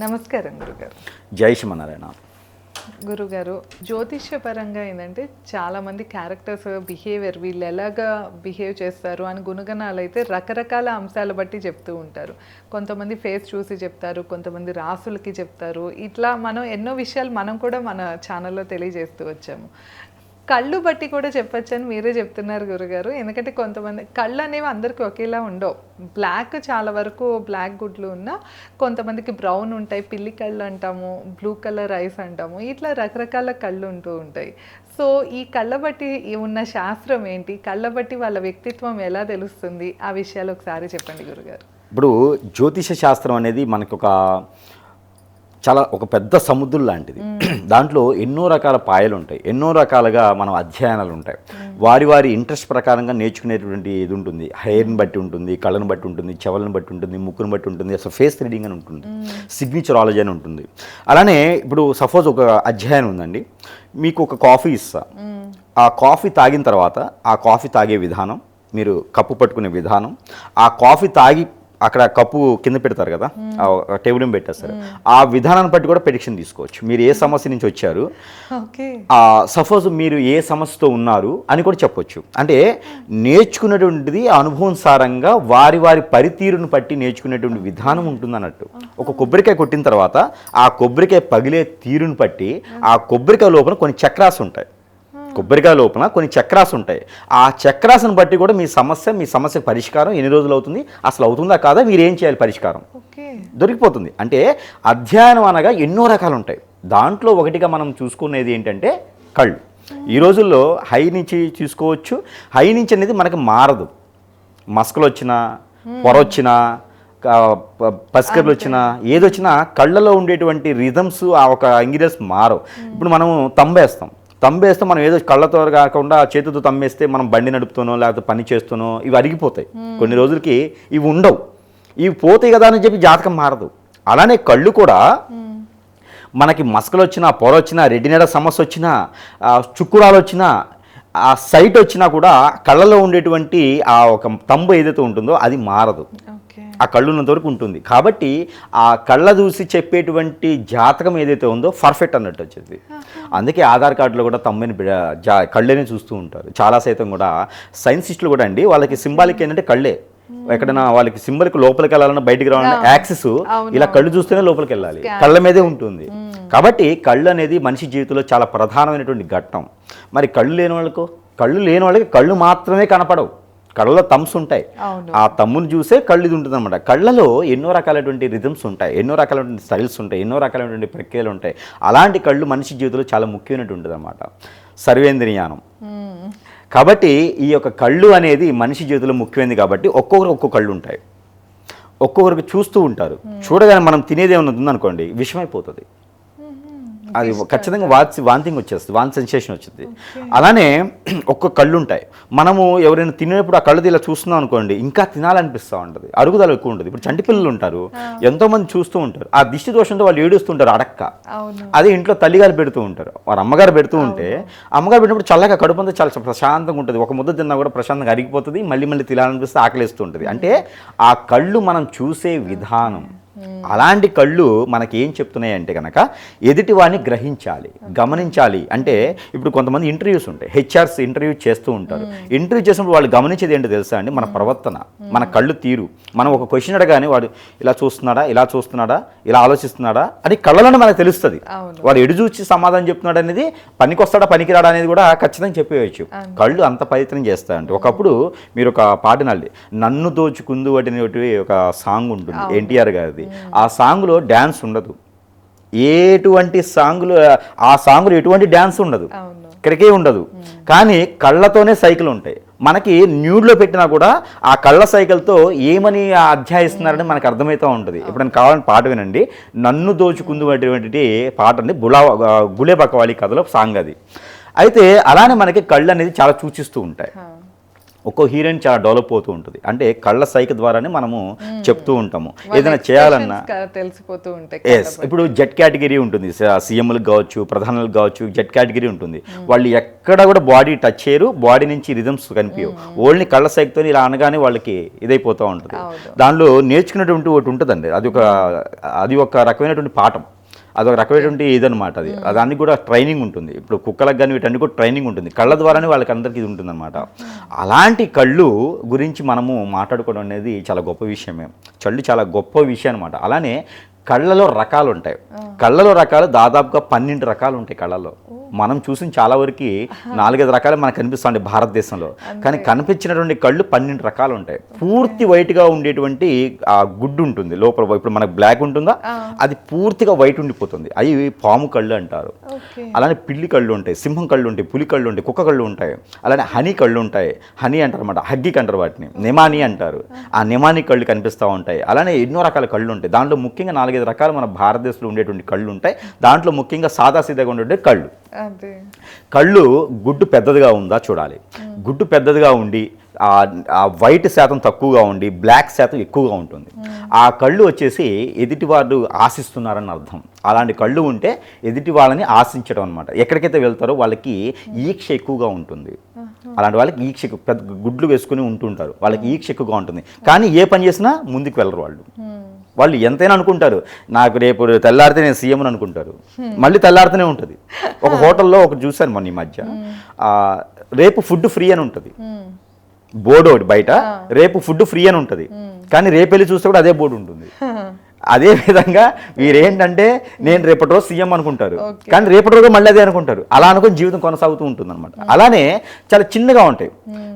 నమస్కారం గురుగారు. జై శ్రీమన్నారాయణ. గురుగారు, జ్యోతిష్యపరంగా ఏంటంటే చాలామంది క్యారెక్టర్స్ బిహేవియర్ వీళ్ళు ఎలాగా బిహేవ్ చేస్తారు అని గుణగణాలు అయితే రకరకాల అంశాలు బట్టి చెప్తూ ఉంటారు. కొంతమంది ఫేస్ చూసి చెప్తారు, కొంతమంది రాసులకి చెప్తారు. ఇట్లా మనం ఎన్నో విషయాలు మనం కూడా మన ఛానల్లో తెలియజేస్తూ వచ్చాము. కళ్ళు బట్టి కూడా చెప్పచ్చని మీరే చెప్తున్నారు గురుగారు. ఎందుకంటే కొంతమంది కళ్ళు అనేవి అందరికీ ఒకేలా ఉండవు. బ్లాక్ చాలా వరకు బ్లాక్ గుడ్లు ఉన్నా కొంతమందికి బ్రౌన్ ఉంటాయి, పిల్లి కళ్ళు అంటాము, బ్లూ కలర్ ఐస్ అంటాము. ఇట్లా రకరకాల కళ్ళు ఉంటూ ఉంటాయి. సో ఈ కళ్ళ బట్టి ఉన్న శాస్త్రం ఏంటి, కళ్ళ బట్టి వాళ్ళ వ్యక్తిత్వం ఎలా తెలుస్తుంది, ఆ విషయాలు ఒకసారి చెప్పండి గురుగారు. ఇప్పుడు జ్యోతిష శాస్త్రం అనేది మనకు ఒక పెద్ద సముద్రం లాంటిది. దాంట్లో ఎన్నో రకాల పాయలు ఉంటాయి, ఎన్నో రకాలుగా మనం అధ్యయనాలు ఉంటాయి. వారి ఇంట్రెస్ట్ ప్రకారంగా నేర్చుకునేటువంటి ఇది ఉంటుంది. హెయిర్ని బట్టి ఉంటుంది, కళ్ళను బట్టి ఉంటుంది, చెవులను బట్టి ఉంటుంది, ముక్కును బట్టి ఉంటుంది, అసలు ఫేస్ రీడింగ్ అని ఉంటుంది, సిగ్నేచరాలజీ అని ఉంటుంది. అలానే ఇప్పుడు సపోజ్ ఒక అధ్యయనం ఉందండి, మీకు ఒక కాఫీ ఇస్తా, ఆ కాఫీ తాగిన తర్వాత ఆ కాఫీ తాగే విధానం, మీరు కప్పు పట్టుకునే విధానం, ఆ కాఫీ తాగి అక్కడ కప్పు కింద పెడతారు కదా, టేబుల్ పెట్టేస్తారు, ఆ విధానాన్ని బట్టి కూడా ప్రెడిక్షన్ తీసుకోవచ్చు. మీరు ఏ సమస్య నుంచి వచ్చారు, సపోజ్ మీరు ఏ సమస్యతో ఉన్నారు అని కూడా చెప్పొచ్చు. అంటే నేర్చుకునేటువంటిది అనుభవానుసారంగా వారి పనితీరును బట్టి నేర్చుకునేటువంటి విధానం ఉంటుంది అన్నట్టు. ఒక కొబ్బరికాయ కొట్టిన తర్వాత ఆ కొబ్బరికాయ పగిలే తీరును బట్టి ఆ కొబ్బరికాయ లోపల కొన్ని చక్రాస్ ఉంటాయి. కొబ్బరికాయ లోపల కొన్ని చక్రాస్ ఉంటాయి. ఆ చక్రాలను బట్టి కూడా మీ సమస్య పరిష్కారం ఎన్ని రోజులు అవుతుంది, అసలు అవుతుందా కాదా, మీరు ఏం చేయాలి, పరిష్కారం దొరికిపోతుంది. అంటే అధ్యయనం అనగా ఎన్నో రకాలు ఉంటాయి. దాంట్లో ఒకటిగా మనం చూసుకునేది ఏంటంటే కళ్ళు. ఈ రోజుల్లో హై నుంచి చూసుకోవచ్చు. హై నుంచి అనేది మనకి మారదు. మస్కలు వచ్చినా, పొర వచ్చినా, పసికర్లు వచ్చినా, ఏదొచ్చినా కళ్ళలో ఉండేటువంటి రిథమ్స్, ఆ ఒక ఇంగ్రీడియంట్స్ మారవు. ఇప్పుడు మనం తంబేస్తే మనం ఏదో కళ్ళతో కాకుండా చేతితో తమ్మేస్తే మనం బండి నడుపుతానో లేకపోతే పని చేస్తానో ఇవి అరిగిపోతాయి. కొన్ని రోజులకి ఇవి ఉండవు. ఇవి పోతాయి కదా అని చెప్పి జాతకం మారదు. అలానే కళ్ళు కూడా మనకి మస్కలు వచ్చినా, పొర వచ్చినా, రెటినా సమస్య వచ్చినా, చుక్కురాలు వచ్చినా, ఆ సైట్ వచ్చినా కూడా కళ్ళలో ఉండేటువంటి ఆ ఒక తంబు ఏదైతే ఉంటుందో అది మారదు. ఆ కళ్ళు ఉన్నంత వరకు ఉంటుంది. కాబట్టి ఆ కళ్ళ చూసి చెప్పేటువంటి జాతకం ఏదైతే ఉందో పర్ఫెక్ట్ అన్నట్టు వచ్చేది. అందుకే ఆధార్ కార్డులో కూడా తమ్మని కళ్ళనే చూస్తూ ఉంటారు. చాలా శాతం కూడా సైన్సిస్టులు కూడా అండి, వాళ్ళకి సింబాలిక్ ఏంటంటే కళ్ళే. ఎక్కడైనా వాళ్ళకి సింబల్కి లోపలికి వెళ్ళాలన్నా బయటికి రావాలన్నా యాక్సిస్ ఇలా కళ్ళు చూస్తేనే లోపలికి వెళ్ళాలి, కళ్ళ మీదే ఉంటుంది. కాబట్టి కళ్ళు అనేది మనిషి జీవితంలో చాలా ప్రధానమైనటువంటి ఘట్టం. మరి కళ్ళు లేని వాళ్ళకి కళ్ళు మాత్రమే కనపడవు, కళ్ళలో తమ్స్ ఉంటాయి. ఆ తమ్ముని చూసే కళ్ళు ఇది ఉంటుంది అనమాట. కళ్ళలో ఎన్నో రకాలైనటువంటి రిథమ్స్ ఉంటాయి, ఎన్నో రకాలైనటువంటి స్టైల్స్ ఉంటాయి, ఎన్నో రకాలైనటువంటి ప్రక్రియలు ఉంటాయి. అలాంటి కళ్ళు మనిషి జీవితంలో చాలా ముఖ్యమైనటువంటిది అనమాట, సర్వేంద్రియానం. కాబట్టి ఈ యొక్క కళ్ళు అనేది మనిషి జీవితంలో ముఖ్యమైనది. కాబట్టి ఒక్కొక్క కళ్ళు ఉంటాయి, ఒక్కొక్కరికి చూస్తూ ఉంటారు. చూడగానే మనం తినేది ఏమైనా ఉందనుకోండి, విషమైపోతుంది, అది ఖచ్చితంగా వాంతింగ్ వచ్చేస్తుంది, సెన్సేషన్ వచ్చింది. అలానే ఒక్క కళ్ళు ఉంటాయి. మనము ఎవరైనా తినేటప్పుడు ఆ కళ్ళు ఇలా చూస్తున్నాం అనుకోండి, ఇంకా తినాలనిపిస్తూ ఉంటుంది, అరుగుదల ఎక్కువ ఉంటుంది. ఇప్పుడు చంటి పిల్లలు ఉంటారు, ఎంతోమంది చూస్తూ ఉంటారు, ఆ దిష్టి దోషంతో వాళ్ళు ఏడుస్తుంటారు అడక్క. అదే ఇంట్లో తల్లిగారు పెడుతూ ఉంటారు, వారు అమ్మగారు పెడుతూ ఉంటే అమ్మగారు పెట్టినప్పుడు చల్లగా కడుపు అంతా చాలా ప్రశాంతంగా ఉంటుంది. ఒక ముద్ద తిన్నా కూడా ప్రశాంతంగా అరిగిపోతుంది, మళ్ళీ తినాలనిపిస్తే ఆకలిస్తూ ఉంటుంది. అంటే ఆ కళ్ళు మనం చూసే విధానం. అలాంటి కళ్ళు మనకి ఏం చెప్తున్నాయి అంటే కనుక ఎదుటి వాడిని గ్రహించాలి, గమనించాలి. అంటే ఇప్పుడు కొంతమంది ఇంటర్వ్యూస్ ఉంటాయి, హెచ్ఆర్స్ ఇంటర్వ్యూ చేస్తూ ఉంటారు. ఇంటర్వ్యూ చేసినప్పుడు వాళ్ళు గమనించేది ఏంటో తెలుసా అండి, మన ప్రవర్తన, మన కళ్ళు తీరు. మనం ఒక క్వశ్చన్ అడగానే వాడు ఇలా చూస్తున్నాడా, ఇలా ఆలోచిస్తున్నాడా అని కళ్ళలోనే మనకు తెలుస్తుంది. వాడు ఎడు చూసి సమాధానం చెప్తున్నాడు అనేది, పనికొస్తాడా పనికిరాడా అనేది కూడా ఖచ్చితంగా చెప్పేయచ్చు. కళ్ళు అంత ప్రయత్నం చేస్తాయంటే. ఒకప్పుడు మీరు ఒక పాటనాలి, నన్ను దోచుకుందు అనేటువంటి ఒక సాంగ్ ఉంటుంది ఎన్టీఆర్ గారిది. ఆ సాంగ్లో డ్యాన్స్ ఉండదు, ఎటువంటి సాంగ్లో ఎటువంటి డ్యాన్స్ ఉండదు, ఇక్కడికే ఉండదు. కానీ కళ్ళతోనే సైకిల్ ఉంటాయి. మనకి న్యూడ్లో పెట్టినా కూడా ఆ కళ్ళ సైకిల్తో ఏమని అధ్యాయిస్తున్నారని మనకు అర్థమవుతూ ఉంటుంది. ఇప్పుడు నేను కావాలని పాట వినండి, నన్ను దోచుకుందు అటువంటి పాట అండి, గులే బకవాలి కథలో సాంగ్ అది. అయితే అలానే మనకి కళ్ళు అనేది చాలా సూచిస్తూ ఉంటాయి. ఒక్కో హీరోయిన్ చాలా డెవలప్ అవుతూ ఉంటుంది. అంటే కళ్ళ సైకి ద్వారానే మనము చెప్తూ ఉంటాము. ఏదైనా చేయాలన్నా తెలిసిపోతూ ఉంటాయి. ఎస్, ఇప్పుడు జెడ్ కేటగిరీ ఉంటుంది, సీఎంలకు కావచ్చు, ప్రధానులకు కావచ్చు, జెడ్ కేటగిరీ ఉంటుంది. వాళ్ళు ఎక్కడ కూడా బాడీ టచ్ చేయరు, బాడీ నుంచి రిథమ్స్ కనిపించవు, ఓన్లీ కళ్ళ సైకితో ఇలా అనగానే వాళ్ళకి ఇదైపోతూ ఉంటుంది. దానిలో నేర్చుకునేటువంటి ఒకటి ఉంటుందండి, అది ఒక రకమైనటువంటి పాఠం, అదొక రకమైనటువంటి ఇదనమాట. అది దానికి కూడా ట్రైనింగ్ ఉంటుంది. ఇప్పుడు కుక్కలకు కానీ వీటన్ని కూడా ట్రైనింగ్ ఉంటుంది, కళ్ళ ద్వారానే వాళ్ళకి అందరికీ ఇది ఉంటుందన్నమాట. అలాంటి కళ్ళు గురించి మనము మాట్లాడుకోవడం అనేది చాలా గొప్ప విషయమే. కళ్ళు చాలా గొప్ప విషయం అనమాట. అలానే కళ్ళలో రకాలు ఉంటాయి. కళ్ళలో రకాలు దాదాపుగా 12 రకాలు ఉంటాయి కళ్ళలో. మనం చూసిన చాలా వరకు 4-5 రకాలు మనకు కనిపిస్తాయి భారతదేశంలో, కానీ కనిపించినటువంటి కళ్ళు 12 రకాలు ఉంటాయి. పూర్తి వైట్గా ఉండేటువంటి ఆ గుడ్డు ఉంటుంది లోపల. ఇప్పుడు మనకు బ్లాక్ ఉంటుందా, అది పూర్తిగా వైట్ ఉండిపోతుంది, అవి పాము కళ్ళు అంటారు. అలానే పిల్లి కళ్ళు ఉంటాయి, సింహం కళ్ళు ఉంటాయి, పులి కళ్ళు ఉంటాయి, కుక్క కళ్ళు ఉంటాయి. అలానే హనీ కళ్ళు ఉంటాయి, హనీ అంటారు అనమాట, హగ్గిక్ అంటారు వాటిని, నెమాని అంటారు. ఆ నెమాని కళ్ళు కనిపిస్తూ ఉంటాయి. అలానే ఎన్నో రకాల కళ్ళు ఉంటాయి. దాంట్లో ముఖ్యంగా 4-5 రకాలు మన భారతదేశంలో ఉండేటువంటి కళ్ళు ఉంటాయి. దాంట్లో ముఖ్యంగా సాదాసీదాగా ఉండేటువంటి కళ్ళు. కళ్ళు గుడ్డు పెద్దదిగా ఉందా చూడాలి. గుడ్డు పెద్దదిగా ఉండి ఆ వైట్ శాతం తక్కువగా ఉండి బ్లాక్ శాతం ఎక్కువగా ఉంటుంది. ఆ కళ్ళు వచ్చేసి ఎదుటి వాళ్ళు ఆశిస్తున్నారని అర్థం. అలాంటి కళ్ళు ఉంటే ఎదుటి వాళ్ళని ఆశించడం అనమాట. ఎక్కడికైతే వెళ్తారో వాళ్ళకి ఈక్ష ఎక్కువగా ఉంటుంది. అలాంటి వాళ్ళకి ఈక్ష పెద్ద గుడ్లు వేసుకుని ఉంటుంటారు, వాళ్ళకి ఈక్ష ఎక్కువగా ఉంటుంది. కానీ ఏ పని చేసినా ముందుకు వెళ్ళరు వాళ్ళు ఎంతైనా అనుకుంటారు, నాకు రేపు తెల్లారితే నేను సీఎం అని అనుకుంటారు, మళ్ళీ తెల్లారితేనే ఉంటుంది. ఒక హోటల్లో ఒకటి చూశాను మొన్న ఈ మధ్య, రేపు ఫుడ్ ఫ్రీ అని ఉంటుంది బోర్డు ఒకటి బయట, రేపు ఫుడ్ ఫ్రీ అని ఉంటుంది. కానీ రేపు వెళ్ళి చూస్తే కూడా అదే బోర్డు ఉంటుంది. అదే విధంగా వీరేంటంటే నేను రేపటి రోజు సీఎం అనుకుంటారు, కానీ రేపటి రోజు మళ్ళీ అదే అనుకుంటారు. అలా అనుకుని జీవితం కొనసాగుతూ ఉంటుంది అనమాట. అలానే చాలా చిన్నగా ఉంటాయి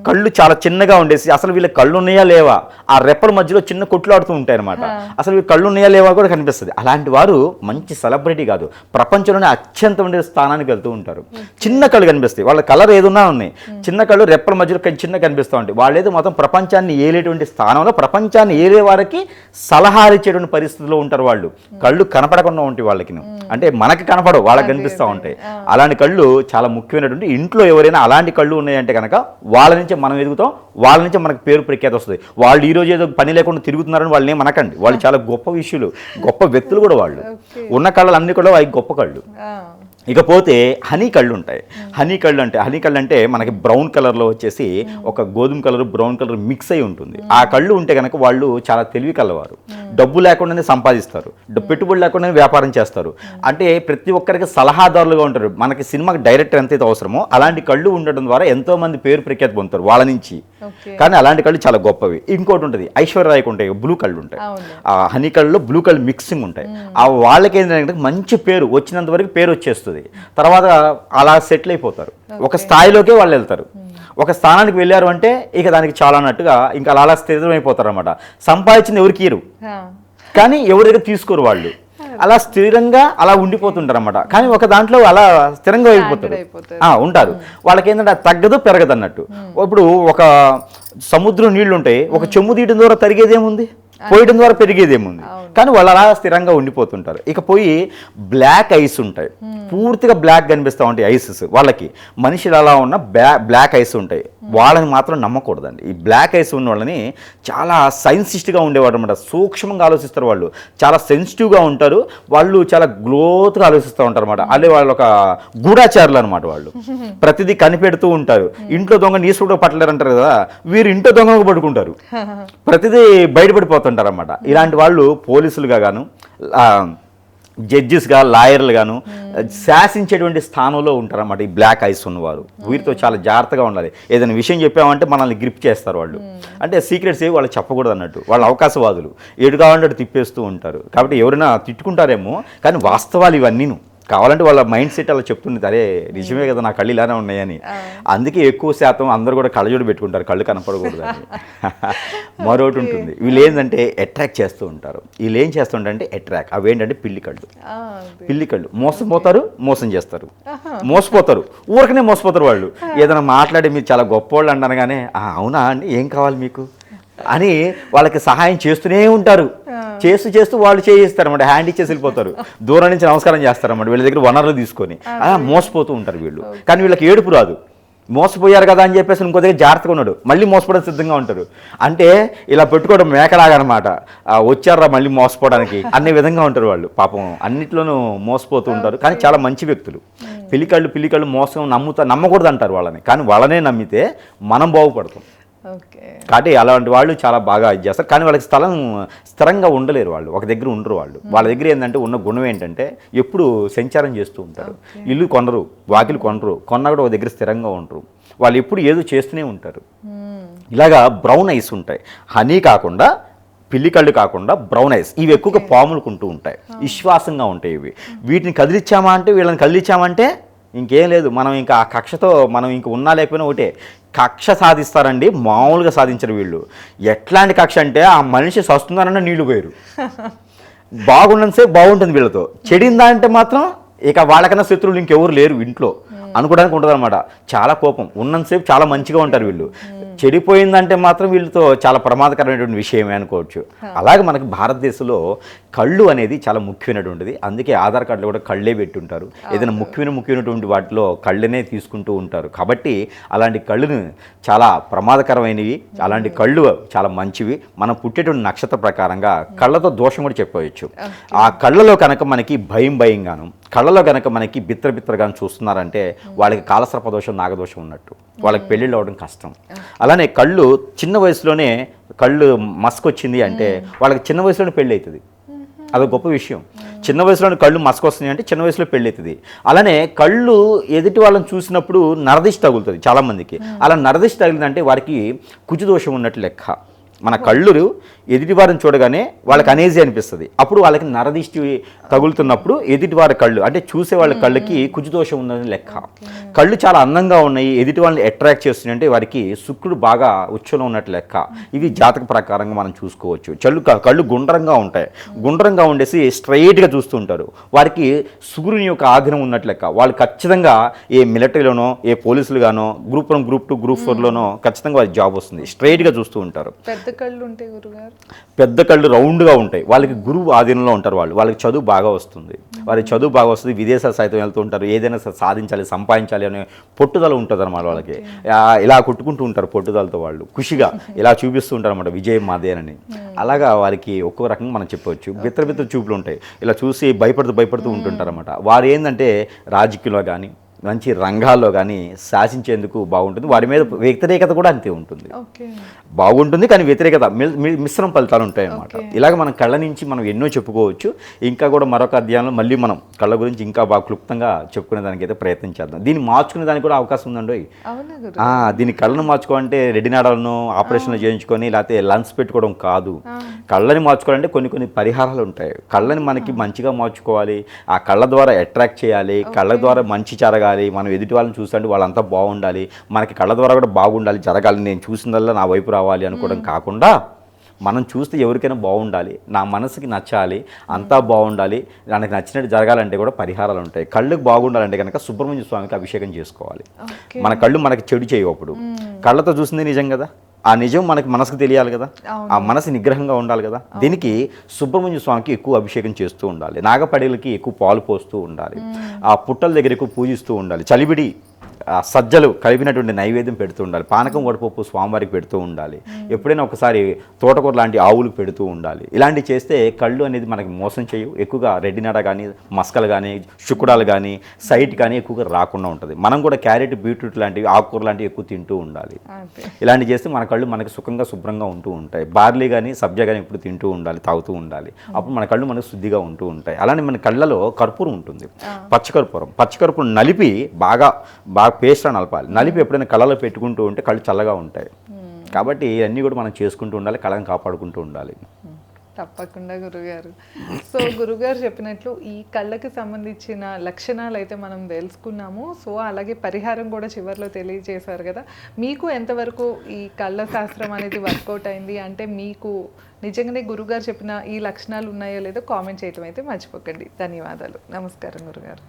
కళ్ళు, చాలా చిన్నగా ఉండేసి అసలు వీళ్ళ కళ్ళు ఉన్నాయా లేవా, ఆ రెప్పల మధ్యలో చిన్న కొట్లాడుతూ ఉంటాయి అనమాట. అసలు వీళ్ళ కళ్ళు ఉన్నాయా లేవా కూడా కనిపిస్తుంది. అలాంటి వారు మంచి సెలబ్రిటీ కాదు, ప్రపంచంలోనే అత్యంత ఉండే స్థానానికి వెళ్తూ ఉంటారు. చిన్న కళ్ళు కనిపిస్తాయి, వాళ్ళ కలర్ ఏదున్నా ఉన్నాయి, చిన్న కళ్ళు రెప్పల మధ్యలో చిన్న కనిపిస్తూ ఉంటాయి. వాళ్ళేదో మొత్తం ప్రపంచాన్ని ఏలేటువంటి స్థానంలో ప్రపంచాన్ని ఏలే వారికి సలహాలు ఇచ్చేటువంటి పరిస్థితి ఉంటారు వాళ్ళు. కళ్ళు కనపడకుండా ఉంటాయి వాళ్ళకి, అంటే మనకి కనపడవు, వాళ్ళకి కనిపిస్తూ ఉంటాయి. అలాంటి కళ్ళు చాలా ముఖ్యమైనటువంటి. ఇంట్లో ఎవరైనా అలాంటి కళ్ళు ఉన్నాయంటే కనుక వాళ్ళ నుంచి మనం ఎదుగుతాం, వాళ్ళ నుంచి మనకు పేరు ప్రఖ్యాతి వస్తుంది. వాళ్ళు ఈ రోజు ఏదో పని లేకుండా తిరుగుతున్నారని వాళ్ళని మనకండి, వాళ్ళు చాలా గొప్ప విషయాలు, గొప్ప వ్యక్తులు కూడా వాళ్ళు. ఉన్న కళ్ళు అన్ని కూడా అవి గొప్ప కళ్ళు. ఇకపోతే హనీ కళ్ళు ఉంటాయి. హనీ కళ్ళు అంటే మనకి బ్రౌన్ కలర్లో వచ్చేసి ఒక గోధుమ కలర్ బ్రౌన్ కలర్ మిక్స్ అయి ఉంటుంది. ఆ కళ్ళు ఉంటే కనుక వాళ్ళు చాలా తెలివి కలవారు, డబ్బు లేకుండానే సంపాదిస్తారు, పెట్టుబడి లేకుండానే వ్యాపారం చేస్తారు. అంటే ప్రతి ఒక్కరికి సలహాదారులుగా ఉంటారు. మనకి సినిమాకి డైరెక్టర్ ఎంతైతే అవసరమో అలాంటి కళ్ళు ఉండడం ద్వారా ఎంతో మంది పేరు ప్రఖ్యాతి పొందుతారు వాళ్ళ నుంచి. కానీ అలాంటి కళ్ళు చాలా గొప్పవి. ఇంకోటి ఉంటుంది ఐశ్వర్యరాయ్కి ఉంటాయి బ్లూ కళ్ళు ఉంటాయి. ఆ హనీ కళ్ళలో బ్లూ కలర్ మిక్సింగ్ ఉంటాయి. ఆ వాళ్ళకి ఏంటంటే మంచి పేరు వచ్చినంత వరకు పేరు వచ్చేస్తుంది, తర్వాత అలా సెటిల్ అయిపోతారు, ఒక స్థాయిలోకే వాళ్ళు వెళ్తారు. ఒక స్థానానికి వెళ్ళారు అంటే ఇక దానికి చాలా అన్నట్టుగా ఇంకా అలా స్థిరమైపోతారు అనమాట. సంపాదించింది ఎవరికి ఇరు, కానీ ఎవరి దగ్గర తీసుకోరు వాళ్ళు, అలా స్థిరంగా అలా ఉండిపోతుంటారు అనమాట. కానీ ఒక దాంట్లో అలా స్థిరంగా అయిపోతారు ఉంటారు. వాళ్ళకి ఏంటంటే తగ్గదు పెరగదు అన్నట్టు. ఇప్పుడు ఒక సముద్రం నీళ్లు ఉంటాయి, ఒక చెమ్ము తీయడం ద్వారా తరిగేదేముంది, పోయడం ద్వారా పెరిగేదేముంది, కానీ వాళ్ళు అలా స్థిరంగా ఉండిపోతుంటారు. ఇక పోయి బ్లాక్ ఐస్ ఉంటాయి, పూర్తిగా బ్లాక్ కనిపిస్తూ ఉంటాయి ఐసెస్ వాళ్ళకి. మనుషులు అలా ఉన్న బ్లాక్ ఐస్ ఉంటాయి, వాళ్ళని మాత్రం నమ్మకూడదండి. ఈ బ్లాక్ ఐస్ ఉన్న వాళ్ళని చాలా సైన్సిస్ట్గా ఉండేవాడు అనమాట, సూక్ష్మంగా ఆలోచిస్తారు వాళ్ళు, చాలా సెన్సిటివ్గా ఉంటారు వాళ్ళు, చాలా గ్రోత్గా ఆలోచిస్తూ ఉంటారు అనమాట. అదే వాళ్ళు ఒక గూఢాచారులు అనమాట. వాళ్ళు ప్రతిదీ కనిపెడుతూ ఉంటారు. ఇంట్లో దొంగ నీసు కూడా పట్టలేరు అంటారు కదా, వీరు ఇంట్లో దొంగకు పడుకుంటారు, ప్రతిదీ బయటపడిపోతారు అన్నమాట. ఇలాంటి వాళ్ళు పోలీసులుగా గాను జడ్జెస్గా లాయర్లు గాను శాసించేటువంటి స్థానంలో ఉంటారన్నమాట ఈ బ్లాక్ ఐస్ ఉన్నవారు. వీరితో చాలా జాగ్రత్తగా ఉండాలి. ఏదైనా విషయం చెప్పామంటే మనల్ని గ్రిప్ చేస్తారు వాళ్ళు, అంటే సీక్రెట్స్ ఏవి వాళ్ళు చెప్పకూడదు అన్నట్టు. వాళ్ళు అవకాశవాదులు, ఎటు కావాలంటే తిప్పేస్తూ ఉంటారు. కాబట్టి ఎవరైనా తిట్టుకుంటారేమో, కానీ వాస్తవాలు ఇవన్నీను. కావాలంటే వాళ్ళ మైండ్ సెట్ అలా చెప్తుంది, అరే నిజమే కదా నా కళ్ళు ఇలానే ఉన్నాయని. అందుకే ఎక్కువ శాతం అందరూ కూడా కళ్ళజోడు పెట్టుకుంటారు, కళ్ళు కనపడకూడదు అని. మరొకటి ఉంటుంది, వీళ్ళు ఏంటంటే అట్రాక్ట్ చేస్తూ ఉంటారు. వీళ్ళు ఏం చేస్తుంటారంటే అట్రాక్ట్, అవి ఏంటంటే పిల్లి కళ్ళు. మోసం చేస్తారు, మోసపోతారు, ఊరికనే మోసపోతారు వాళ్ళు. ఏదైనా మాట్లాడి మీరు చాలా గొప్పవాళ్ళు అంటారుగానే అవునా అండి ఏం కావాలి మీకు అని వాళ్ళకి సహాయం చేస్తూనే ఉంటారు. చేస్తూ వాళ్ళు చేయిస్తారన్నమాట, హ్యాండ్ ఇచ్చేసి వెళ్ళిపోతారు, దూరం నుంచి నమస్కారం చేస్తారన్నమాట వీళ్ళ దగ్గర వనరులు తీసుకొని. మోసపోతూ ఉంటారు వీళ్ళు. కానీ వీళ్ళకి ఏడుపు రాదు, మోసపోయారు కదా అని చెప్పేసి ఇంకో దగ్గర జాగ్రత్తగా ఉన్నాడు, మళ్ళీ మోసపోవడానికి సిద్ధంగా ఉంటారు. అంటే ఇలా పెట్టుకోవడం మేకలాగా అనమాట, వచ్చారా మళ్ళీ మోసపోవడానికి అనే విధంగా ఉంటారు వాళ్ళు. పాపం అన్నిట్లోనూ మోసపోతూ ఉంటారు, కానీ చాలా మంచి వ్యక్తులు. పిల్లికళ్ళు మోసం నమ్మకూడదు అంటారు వాళ్ళని, కానీ వాళ్ళనే నమ్మితే మనం బాగుపడతాం. కాబట్టి అలాంటి వాళ్ళు చాలా బాగా ఇది చేస్తారు. కానీ వాళ్ళకి స్థిరంగా ఉండలేరు, వాళ్ళు ఒక దగ్గర ఉండరు. వాళ్ళ దగ్గర ఏంటంటే ఉన్న గుణం ఏంటంటే ఎప్పుడు సంచారం చేస్తూ ఉంటారు. ఇల్లు కొనరు, వాకిలు కొన్నా కూడా ఒక దగ్గర స్థిరంగా ఉండరు. వాళ్ళు ఎప్పుడు ఏదో చేస్తూనే ఉంటారు. ఇలాగా బ్రౌన్ ఐస్ ఉంటాయి, హనీ కాకుండా పిల్లికళ్ళు కాకుండా బ్రౌన్ ఐస్, ఇవి ఎక్కువగా పాములుకుంటూ ఉంటాయి, విశ్వాసంగా ఉంటాయి ఇవి. వీటిని కదిలిచ్చామా అంటే, వీళ్ళని కదిలిచ్చామంటే ఇంకేం లేదు, మనం ఇంకా ఆ కక్షతో మనం ఇంక ఉన్నా లేకపోయినా ఒకటే. కక్ష సాధిస్తారండి, మామూలుగా సాధించరు వీళ్ళు. ఎట్లాంటి కక్ష అంటే ఆ మనిషి సస్తున్నారన్న నీళ్లు పోయారు. బాగున్నంతసేపు బాగుంటుంది వీళ్ళతో, చెడిందా అంటే మాత్రం ఇక వాళ్ళకన్నా శత్రువులు ఇంకెవరు లేరు ఇంట్లో అనుకోవడానికి ఉంటుంది అనమాట. చాలా కోపం, ఉన్నంతసేపు చాలా మంచిగా ఉంటారు వీళ్ళు, చెడిపోయిందంటే మాత్రం వీళ్ళతో చాలా ప్రమాదకరమైనటువంటి విషయమే అనుకోవచ్చు. అలాగే మనకి భారతదేశంలో కళ్ళు అనేది చాలా ముఖ్యమైనటువంటిది. అందుకే ఆధార్ కార్డులో కూడా కళ్ళే పెట్టుంటారు. ఏదైనా ముఖ్యమైనటువంటి వాటిలో కళ్ళనే తీసుకుంటూ ఉంటారు. కాబట్టి అలాంటి కళ్ళును చాలా ప్రమాదకరమైనవి, అలాంటి కళ్ళు చాలా మంచివి. మనం పుట్టేటువంటి నక్షత్ర ప్రకారంగా కళ్ళతో దోషం కూడా చెప్పవచ్చు. ఆ కళ్ళలో కనుక మనకి భయంగాను, కళ్ళలో కనుక మనకి బిత్తరగాను చూస్తున్నారంటే వాళ్ళకి కాలసర్ప దోషం, నాగదోషం ఉన్నట్టు, వాళ్ళకి పెళ్ళిళ్ళు అవ్వడం కష్టం. అలానే కళ్ళు చిన్న వయసులోనే కళ్ళు మస్కొచ్చింది అంటే వాళ్ళకి చిన్న వయసులోనే పెళ్ళి అవుతుంది. అదొక గొప్ప విషయం. చిన్న వయసులోనే కళ్ళు మస్కొస్తున్నాయి అంటే చిన్న వయసులో పెళ్ళి అవుతుంది. అలానే కళ్ళు ఎదుటి వాళ్ళని చూసినప్పుడు నరదిష్టి తగులుతుంది చాలామందికి. అలా నరదిష్టి తగిలిందంటే వారికి కుజదోషం ఉన్నట్టు లెక్క. మన కళ్ళు ఎదుటి వారిని చూడగానే వాళ్ళకి అనేజీ అనిపిస్తుంది. అప్పుడు వాళ్ళకి నరదిష్టి తగులుతున్నప్పుడు ఎదుటి వారి కళ్ళు అంటే చూసే వాళ్ళ కళ్ళకి కుజదోషం ఉందని లెక్క. కళ్ళు చాలా అందంగా ఉన్నాయి, ఎదుటి వాళ్ళని అట్రాక్ట్ చేస్తున్నాయి అంటే వారికి శుక్రుడు బాగా ఉచ్చలో ఉన్నట్టు లెక్క. ఇవి జాతక ప్రకారంగా మనం చూసుకోవచ్చు. కళ్ళు గుండ్రంగా ఉంటాయి, గుండ్రంగా ఉండేసి స్ట్రైట్గా చూస్తూ ఉంటారు. వారికి సూర్యుని యొక్క ఆధీనం ఉన్నట్టు లెక్క. వాళ్ళు ఖచ్చితంగా ఏ మిలిటరీలోనో, ఏ పోలీసులుగానో, గ్రూప్ 1, గ్రూప్ 2, గ్రూప్ 4లోనో ఖచ్చితంగా వారికి జాబ్ వస్తుంది. స్ట్రైట్గా చూస్తూ ఉంటారు. పెద్ద కళ్ళు రౌండ్గా ఉంటాయి, వాళ్ళకి గురువు ఆధీనంలో ఉంటారు. వాళ్ళకి చదువు బాగా వస్తుంది, విదేశాలు సైతం వెళ్తూ ఉంటారు. ఏదైనా సాధించాలి, సంపాదించాలి అనే పట్టుదల ఉంటుంది అనమాట వాళ్ళకి. ఇలా కొట్టుకుంటూ ఉంటారు పట్టుదలతో, వాళ్ళు ఖుషిగా ఇలా చూపిస్తూ ఉంటారు అనమాట, విజయం మాదేనని. అలాగా వారికి ఒక్కో రకంగా మనం చెప్పవచ్చు. బిత్తర చూపులు ఉంటాయి, ఇలా చూసి భయపడుతూ ఉంటుంటారు అనమాట. వారు ఏంటంటే రాజకీయంలో కానీ మంచి రంగాల్లో కానీ శాసించేందుకు బాగుంటుంది. వారి మీద వ్యతిరేకత కూడా అంతే ఉంటుంది, బాగుంటుంది, కానీ వ్యతిరేకత మిశ్రమ ఫలితాలు ఉంటాయి అన్నమాట. ఇలాగ మనం కళ్ళ నుంచి మనం ఎన్నో చెప్పుకోవచ్చు. ఇంకా కూడా మరొక అధ్యాయంలో మళ్ళీ మనం కళ్ళ గురించి ఇంకా బాగా క్లుప్తంగా చెప్పుకునే దానికైతే ప్రయత్నం చేద్దాం. దీన్ని మార్చుకునే దానికి కూడా అవకాశం ఉందండి. దీని కళ్ళను మార్చుకోవాలంటే రెడ్డినాడాలను ఆపరేషన్లు చేయించుకొని లేకపోతే లెన్స్ పెట్టుకోవడం కాదు. కళ్ళని మార్చుకోవాలంటే కొన్ని పరిహారాలు ఉంటాయి. కళ్ళని మనకి మంచిగా మార్చుకోవాలి, ఆ కళ్ళ ద్వారా అట్రాక్ట్ చేయాలి, కళ్ళ ద్వారా మంచి జరగాలి, మనం ఎదుటి వాళ్ళని చూస్తుంటే వాళ్ళంతా బాగుండాలి, మనకి కళ్ళ ద్వారా కూడా బాగుండాలి, జరగాలి, నేను చూసిందల్లా నా వైపు రావాలి అనుకోవడం కాకుండా మనం చూస్తే ఎవరికైనా బాగుండాలి, నా మనసుకి నచ్చాలి, అంతా బాగుండాలి, నాకు నచ్చినట్టు జరగాలంటే కూడా పరిహారాలు ఉంటాయి. కళ్ళకు బాగుండాలంటే కనుక సుబ్రహ్మణ్య స్వామికి అభిషేకం చేసుకోవాలి. మన కళ్ళు మనకి చెడు చేయప్పుడు కళ్ళతో చూసింది నిజం కదా, ఆ నిజం మనకి మనసుకు తెలియాలి కదా, ఆ మనసు నిగ్రహంగా ఉండాలి కదా. దీనికి సుబ్రహ్మణ్య స్వామికి ఎక్కువ అభిషేకం చేస్తూ ఉండాలి, నాగపడేలకి ఎక్కువ పాలు పోస్తూ ఉండాలి, ఆ పుట్టల దగ్గర ఎక్కువ పూజిస్తూ ఉండాలి, చలివిడి సజ్జలు కలిపినటువంటి నైవేద్యం పెడుతూ ఉండాలి, పానకం వడపప్పు స్వామివారికి పెడుతూ ఉండాలి, ఎప్పుడైనా ఒకసారి తోటకూర లాంటి ఆవులకు పెడుతూ ఉండాలి. ఇలాంటివి చేస్తే కళ్ళు అనేది మనకి మోసం చేయవు. ఎక్కువగా రెడ్డినాడ కానీ, మస్కలు కానీ, శుక్రాలు కానీ, సైట్ కానీ ఎక్కువగా రాకుండా ఉంటుంది. మనం కూడా క్యారెట్, బీట్రూట్ లాంటివి, ఆకుకూర లాంటివి ఎక్కువ తింటూ ఉండాలి. ఇలాంటివి చేస్తే మన కళ్ళు మనకి సుఖంగా శుభ్రంగా ఉంటూ ఉంటాయి. బార్లీ కానీ, సబ్జా కానీ ఎప్పుడు తింటూ ఉండాలి, తాగుతూ ఉండాలి. అప్పుడు మన కళ్ళు మనకు శుద్ధిగా ఉంటూ ఉంటాయి. అలానే మన కళ్ళలో కర్పూరం ఉంటుంది, పచ్చకర్పూరం నలిపి బాగా పేస్ట్ నలపాలి. నలిపి ఎప్పుడైనా కళ్ళలో పెట్టుకుంటూ ఉంటే కళ్ళు చల్లగా ఉంటాయి. కాబట్టి ఇవన్నీ కూడా మనం చేసుకుంటూ ఉండాలి, కళ్ళని కాపాడుకుంటూ ఉండాలి. తప్పకుండా గురుగారు. సో గురుగారు చెప్పినట్లు ఈ కళ్ళకి సంబంధించిన లక్షణాలు అయితే మనం తెలుసుకున్నాము. సో అలాగే పరిహారం కూడా చివరిలో తెలియజేశారు కదా. మీకు ఎంతవరకు ఈ కళ్ళ శాస్త్రం అనేది వర్కౌట్ అయింది అంటే, మీకు నిజంగానే గురుగారు చెప్పిన ఈ లక్షణాలు ఉన్నాయో లేదో కామెంట్ చేయటం అయితే మర్చిపోకండి. ధన్యవాదాలు. నమస్కారం గురుగారు.